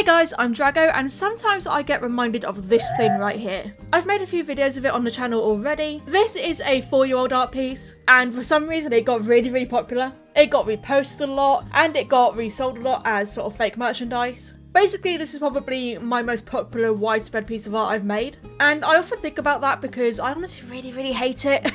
guys, I'm Drago, and sometimes I get reminded of this thing right here. I've made a few videos of it on the channel already. This is a 4-year-old art piece, and for some reason it got really popular. It got reposted a lot, and it got resold a lot as sort of fake merchandise. Basically, this is probably my most popular widespread piece of art I've made, and I often think about that because I honestly really hate it.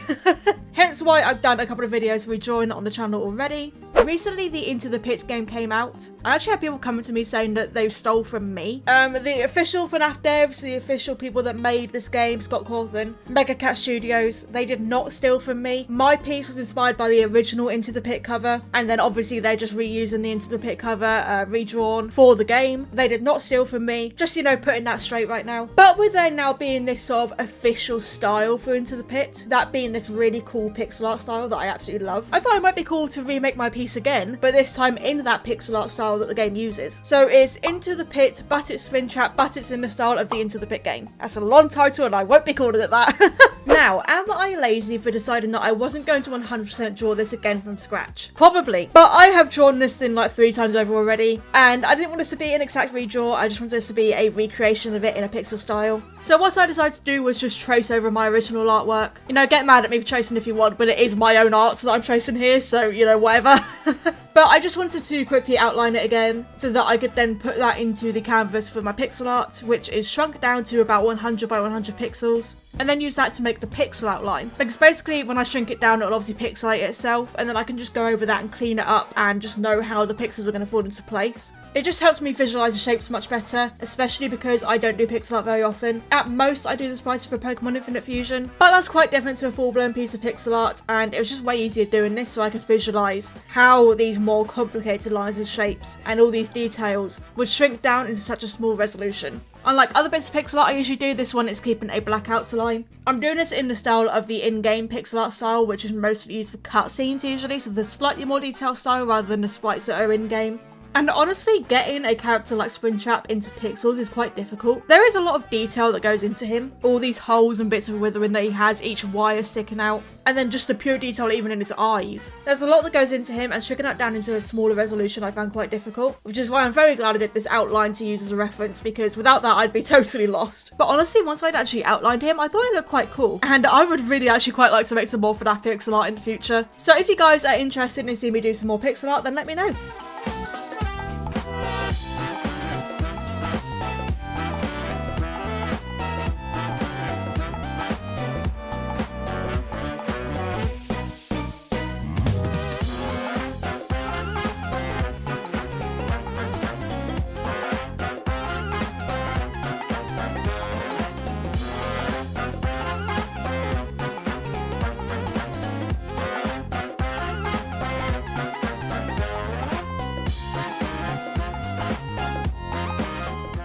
Hence why I've done a couple of videos redrawing it on the channel already. Recently, the Into the Pit game came out. I actually had people coming to me saying that they stole from me. The official FNAF devs, the official people that made this game, Scott Cawthon, Mega Cat Studios, they did not steal from me. My piece was inspired by the original Into the Pit cover, and then obviously they're just reusing the Into the Pit cover, redrawn for the game. They did not steal from me. Just, you know, putting that straight right now. But with there now being this sort of official style for Into the Pit, that being this really cool pixel art style that I absolutely love, I thought it might be cool to remake my piece again, but this time in that pixel art style that the game uses. So it's Into the Pit, but it's Springtrap, but it's in the style of the Into the Pit game. That's a long title and I won't be calling it that. Now, am I lazy for deciding that I wasn't going to 100% draw this again from scratch? Probably. But I have drawn this thing like 3 times over already, and I didn't want this to be an exact redraw, I just wanted this to be a recreation of it in a pixel style. So what I decided to do was just trace over my original artwork. You know, get mad at me for tracing if you want, but it is my own art that I'm tracing here, so, you know, whatever. But I just wanted to quickly outline it again so that I could then put that into the canvas for my pixel art, which is shrunk down to about 100 by 100 pixels, and then use that to make the pixel outline. Because basically when I shrink it down, it'll obviously pixelate itself, and then I can just go over that and clean it up and just know how the pixels are going to fall into place. It just helps me visualise the shapes much better, especially because I don't do pixel art very often. At most, I do the sprites for Pokemon Infinite Fusion, but that's quite different to a full-blown piece of pixel art, and it was just way easier doing this so I could visualise how these more complicated lines and shapes and all these details would shrink down into such a small resolution. Unlike other bits of pixel art I usually do, this one is keeping a black outline. I'm doing this in the style of the in-game pixel art style, which is mostly used for cutscenes usually, so the slightly more detailed style rather than the sprites that are in-game. And honestly, getting a character like Springtrap into pixels is quite difficult. There is a lot of detail that goes into him. All these holes and bits of withering that he has, each wire sticking out, and then just the pure detail even in his eyes. There's a lot that goes into him, and stripping that down into a smaller resolution I found quite difficult, which is why I'm very glad I did this outline to use as a reference, because without that I'd be totally lost. But honestly, once I'd actually outlined him, I thought it looked quite cool, and I would really actually quite like to make some more FNAF pixel art in the future. So if you guys are interested in seeing me do some more pixel art, then let me know.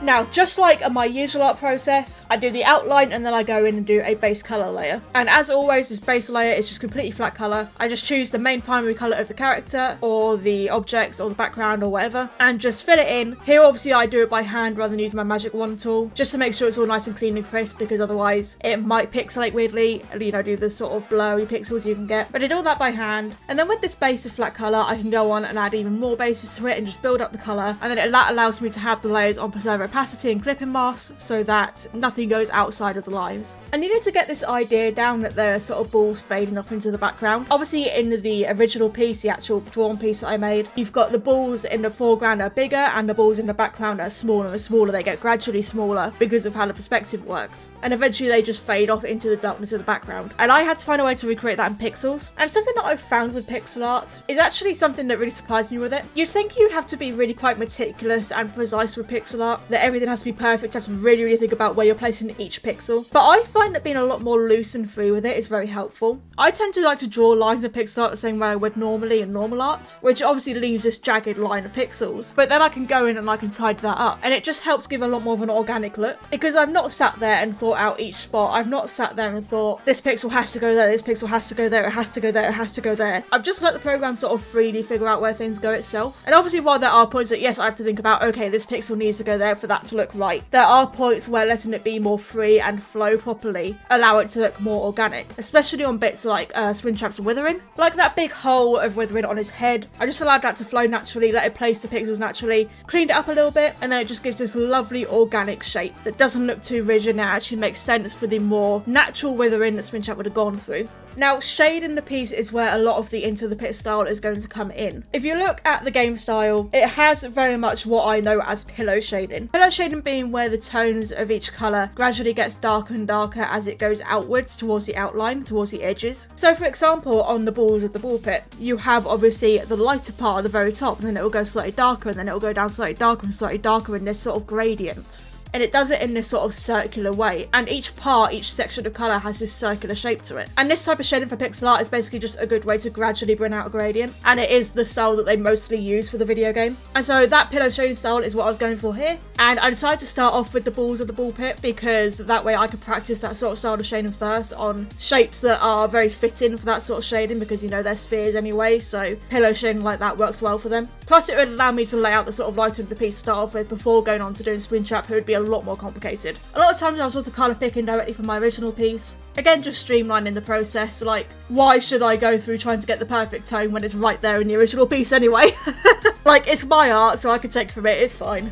Now, just like my usual art process, I do the outline and then I go in and do a base colour layer. And as always, this base layer is just completely flat colour. I just choose the main primary colour of the character or the objects or the background or whatever and just fill it in. Here obviously I do it by hand rather than using my magic wand tool, just to make sure it's all nice and clean and crisp, because otherwise it might pixelate weirdly, you know, do the sort of blurry pixels you can get. But I do all that by hand, and then with this base of flat colour I can go on and add even more bases to it and just build up the colour, and then that allows me to have the layers on preserve opacity and clipping mask so that nothing goes outside of the lines. I needed to get this idea down that there are sort of balls fading off into the background. Obviously in the original piece, the actual drawn piece that I made, you've got the balls in the foreground are bigger and the balls in the background are smaller and smaller. They get gradually smaller because of how the perspective works, and eventually they just fade off into the darkness of the background. And I had to find a way to recreate that in pixels, and something that I've found with pixel art is actually something that really surprised me with it. You'd think you'd have to be really quite meticulous and precise with pixel art, that everything has to be perfect, you have to really think about where you're placing each pixel. But I find that being a lot more loose and free with it is very helpful. I tend to like to draw lines of pixel art the same way I would normally in normal art, which obviously leaves this jagged line of pixels, but then I can go in and I can tidy that up, and it just helps give a lot more of an organic look, because I've not sat there and thought out each spot. I've not sat there and thought this pixel has to go there, this pixel has to go there, it has to go there, it has to go there. I've just let the program sort of freely figure out where things go itself. And obviously while there are points that yes I have to think about, okay, this pixel needs to go there for that that to look right. There are points where letting it be more free and flow properly allow it to look more organic, especially on bits like Springtrap's withering. Like that big hole of withering on his head, I just allowed that to flow naturally, let it place the pixels naturally, cleaned it up a little bit, and then it just gives this lovely organic shape that doesn't look too rigid and it actually makes sense for the more natural withering that Springtrap would have gone through. Now, shade in the piece is where a lot of the Into the Pit style is going to come in. If you look at the game style, it has very much what I know as pillow shading. Pillow shading being where the tones of each colour gradually gets darker and darker as it goes outwards towards the outline, towards the edges. So for example, on the balls of the ball pit, you have obviously the lighter part at the very top, and then it will go slightly darker, and then it will go down slightly darker and slightly darker in this sort of gradient. And it does it in this sort of circular way, and each section of colour has this circular shape to it. And this type of shading for pixel art is basically just a good way to gradually bring out a gradient, and it is the style that they mostly use for the video game. And so that pillow shading style is what I was going for here, and I decided to start off with the balls of the ball pit because that way I could practice that sort of style of shading first on shapes that are very fitting for that sort of shading, because you know they're spheres anyway, so pillow shading like that works well for them. Plus it would allow me to lay out the sort of lighting of the piece to start off with before going on to doing Springtrap, who would be a lot more complicated. A lot of times I was also colour picking directly from my original piece. Again, just streamlining the process. Like, why should I go through trying to get the perfect tone when it's right there in the original piece anyway? Like, it's my art, so I can take from it, it's fine.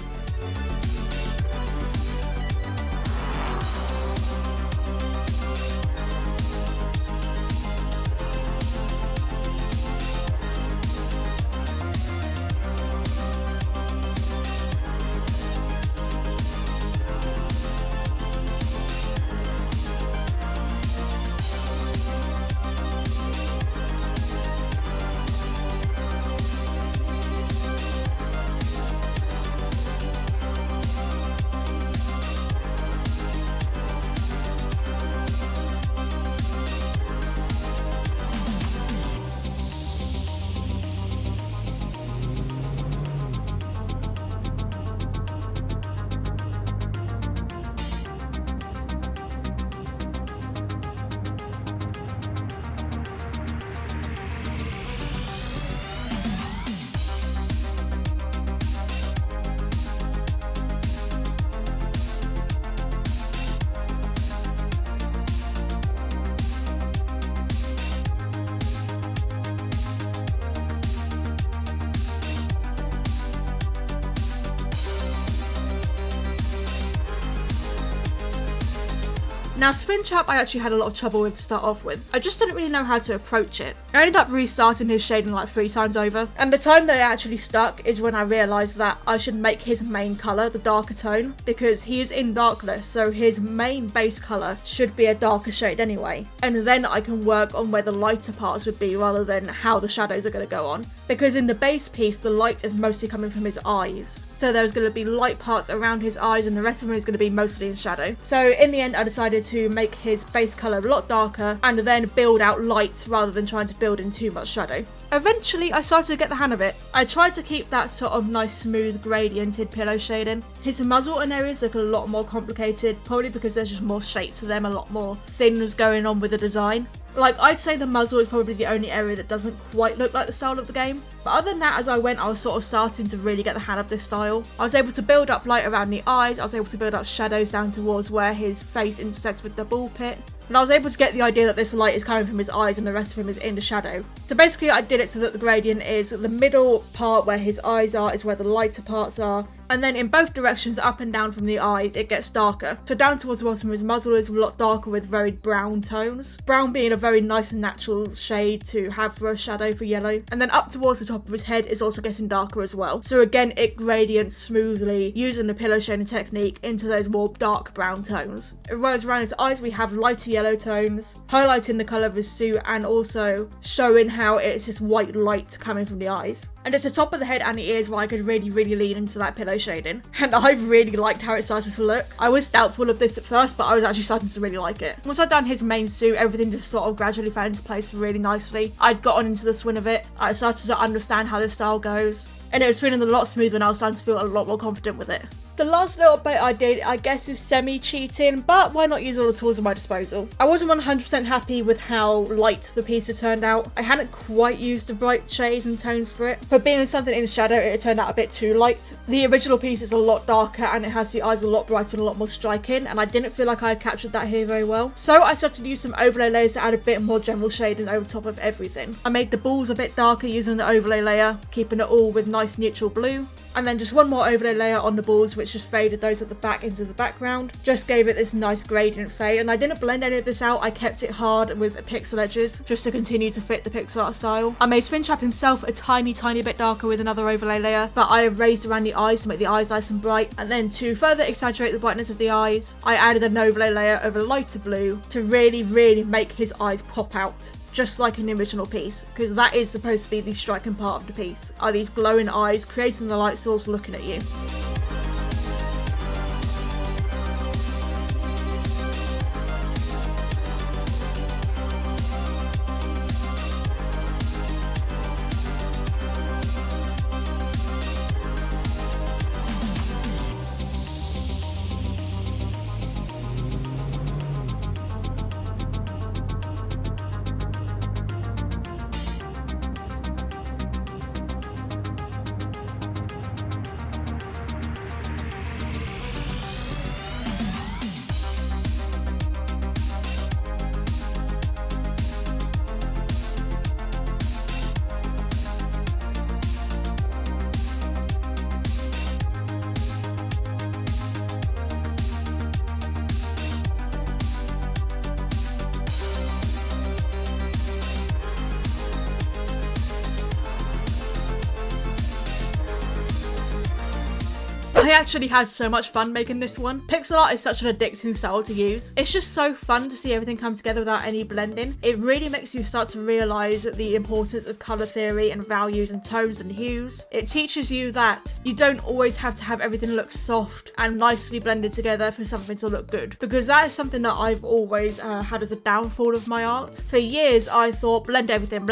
Now, Springtrap I actually had a lot of trouble with to start off with. I just didn't really know how to approach it. I ended up restarting his shading like 3 times over, and the time that it actually stuck is when I realised that I should make his main colour the darker tone, because he is in darkness, so his main base colour should be a darker shade anyway. And then I can work on where the lighter parts would be rather than how the shadows are going to go on. Because in the base piece, the light is mostly coming from his eyes. So there's going to be light parts around his eyes and the rest of him is going to be mostly in shadow. So in the end, I decided to make his base colour a lot darker and then build out light rather than trying to build in too much shadow. Eventually, I started to get the hang of it. I tried to keep that sort of nice, smooth, gradiented pillow shading. His muzzle and areas look a lot more complicated, probably because there's just more shape to them, a lot more things going on with the design. Like, I'd say the muzzle is probably the only area that doesn't quite look like the style of the game. But other than that, as I went, I was sort of starting to really get the hang of this style. I was able to build up light around the eyes, I was able to build up shadows down towards where his face intersects with the ball pit. And I was able to get the idea that this light is coming from his eyes and the rest of him is in the shadow. So basically I did it so that the gradient is the middle part where his eyes are is where the lighter parts are. And then in both directions, up and down from the eyes, it gets darker. So down towards the bottom of his muzzle is a lot darker with very brown tones. Brown being a very nice and natural shade to have for a shadow for yellow. And then up towards the top of his head is also getting darker as well. So again, it gradients smoothly using the pillow shading technique into those more dark brown tones. Whereas around his eyes, we have lighter yellow tones, highlighting the colour of his suit and also showing how it's this white light coming from the eyes. And it's the top of the head and the ears where I could really lean into that pillow shading. And I really liked how it started to look. I was doubtful of this at first, but I was actually starting to really like it. Once I'd done his main suit, everything just sort of gradually fell into place really nicely. I'd gotten into the swing of it. I started to understand how the style goes. And it was feeling a lot smoother and I was starting to feel a lot more confident with it. The last little bit I did, I guess, is semi-cheating, but why not use all the tools at my disposal? I wasn't 100% happy with how light the piece had turned out. I hadn't quite used the bright shades and tones for it. For being something in shadow, it turned out a bit too light. The original piece is a lot darker and it has the eyes a lot brighter and a lot more striking, and I didn't feel like I had captured that here very well. So I started to use some overlay layers to add a bit more general shading over top of everything. I made the balls a bit darker using the overlay layer, keeping it all with nice neutral blue. And then just one more overlay layer on the balls, which just faded those at the back into the background. Just gave it this nice gradient fade, and I didn't blend any of this out. I kept it hard with pixel edges just to continue to fit the pixel art style. I made Springtrap himself a tiny bit darker with another overlay layer, but I raised around the eyes to make the eyes nice and bright. And then to further exaggerate the brightness of the eyes, I added an overlay layer of a lighter blue to really make his eyes pop out, just like in the original piece, because that is supposed to be the striking part of the piece, are these glowing eyes creating the light source looking at you. I actually had so much fun making this one. Pixel art is such an addicting style to use. It's just so fun to see everything come together without any blending. It really makes you start to realise the importance of colour theory and values and tones and hues. It teaches you that you don't always have to have everything look soft and nicely blended together for something to look good, because that is something that I've always had as a downfall of my art. For years I thought blend everything,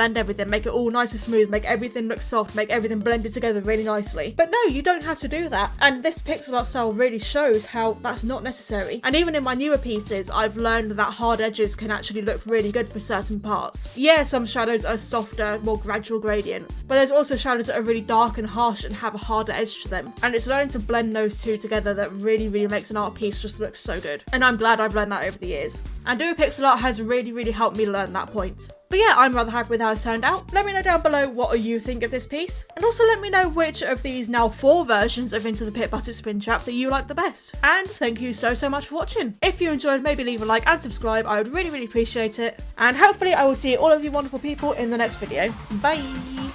make it all nice and smooth, make everything look soft, make everything blended together really nicely. But no, you don't have to do that. And this pixel art style really shows how that's not necessary. And even in my newer pieces, I've learned that hard edges can actually look really good for certain parts. Yeah, some shadows are softer, more gradual gradients, but there's also shadows that are really dark and harsh and have a harder edge to them. And it's learning to blend those two together that really makes an art piece just look so good. And I'm glad I've learned that over the years. And doing pixel art has really helped me learn that point. But yeah, I'm rather happy with how it's turned out. Let me know down below what you think of this piece. And also let me know which of these now 4 versions of Into the Pit Bucket Springtrap that you like the best. And thank you so much for watching. If you enjoyed, maybe leave a like and subscribe. I would really appreciate it. And hopefully I will see all of you wonderful people in the next video. Bye!